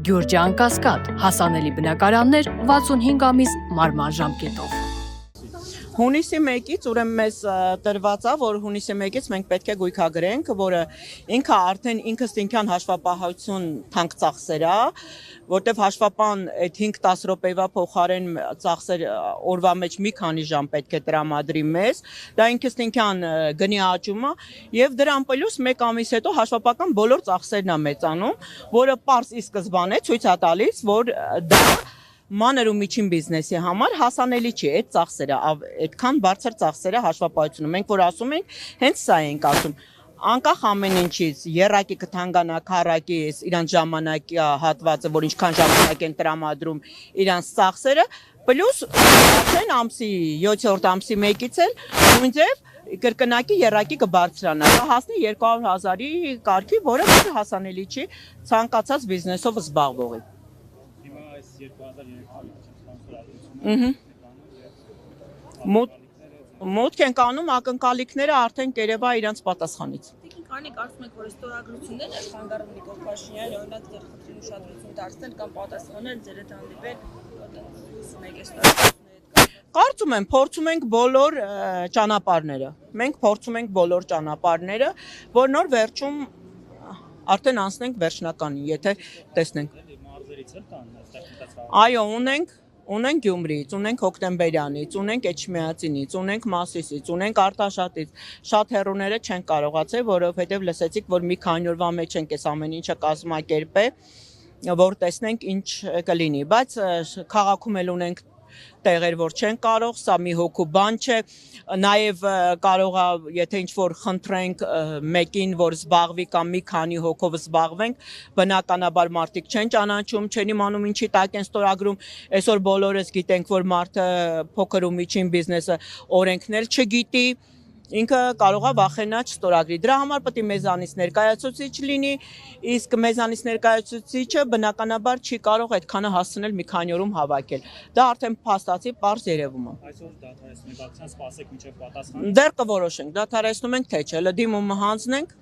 Գյուրջան Կասկադ, հասանելի բնակարաններ 65 ամիս մարման ժամկետով։ Հունիսի 1-ից ուրեմն մեզ տրված է, որ հունիսի 1-ից մենք պետք է գույքագրենք, որը ինքը արդեն ինքստինքյան հաշվապահություն թանկ ծախսեր է, որտեվ հաշվապահն այդ 5-10 րոպեվա փոխարեն ծախսեր օրվա մեջ մի քանի ժամ պետք է տրամադրի մեզ, դա ինքստինքյան գնի աճում է եւ դրան պլյուս 1 ամիս հետո հաշվապահական բոլոր ծախսերն է մեծանում, որը պարզ ի սկզբանե ցույց է տալիս, որ դա մանր ու միջին բիզնեսի համար հասանելի չի այդ ծախսերը, այդքան բարձր ծախսերը հաշվապահությունը։ Մենք որ ասում ենք, հենց սա ենք ասում։ Անկախ ամեն ինչից, եռակի կթանկանա, քառակի իրանց ժամանակի հատվածը, որ ինչքան ժամանակ են տրամադրում իրանց ծախսերը, պլյուս արդեն ամսի 7-րդ ամսի 1-ից էլ նույնձև կրկնակի եռակի կբարձրանա, հասնի 200,000-ի կարգի, որը հասանելի չի ցանկացած բիզնեսով զբաղվողի։ Մուտք են կանում ակնկալիքները արդեն կերևա իրանց պատասխանից։ Քանի կարծում եք, որ ստորագրություններն են խանգարում Նիկոլ Փաշինյանը, օրինակ ձեր խնդրին ուշադրություն դարձնել կամ պատասխանել ձեր հետ հանդիպել, Կարծում եմ, փորձում ենք բոլոր ճանապարհները։ Մենք փորձում ենք բոլոր ճանապարհները, որ նոր վերջում արդեն անցնենք վերջնականին, եթե տեսնենք։ Այո, ունենք Գյումրիից, ունենք Հոկտեմբերյանից, ունենք Էջմիածինից, ունենք Մասիսից, ունենք Արտաշատից, շատ հեռուները չեն կարողացել, որովհետև լսեցիք, որ մի քանի օրվա մեջ ենք այս ամեն ինչը կազմակերպել, որ տեսնենք ինչ կլինի, բայց քաղաքում էլ ունենք տեղեր, որ չեն կարող, սա մի հոգու բան չէ, նաև կարող է, եթե ինչ-որ խնդրենք մեկին, որ զբաղվի կամ մի քանի հոգով զբաղվենք, բնականաբար մարդիկ չեն ճանաչում, չեն իմանում ինչի տակ են ստորագրում, այսօր բոլորս գիտենք, որ մարդը փոքր ու միջին բիզնեսը օրենքներ չգիտի, ինքը կարող է վախենա չստորագրի, դրա համար պետք է մեզանից ներկայացուցիչ լինի, իսկ մեզանից ներկայացուցիչը բնականաբար չի կարող այդքանը հասցնել մի քանի օրում հավաքել, դա արդեն փաստացի պարզ երևում է։ Այսօր դադարեցնում եք ակցիան, սպասեք մինչև պատասխանը։ Դեռ կորոշենք, դադարեցնում ենք թե չէ, դիմումը հանձնենք,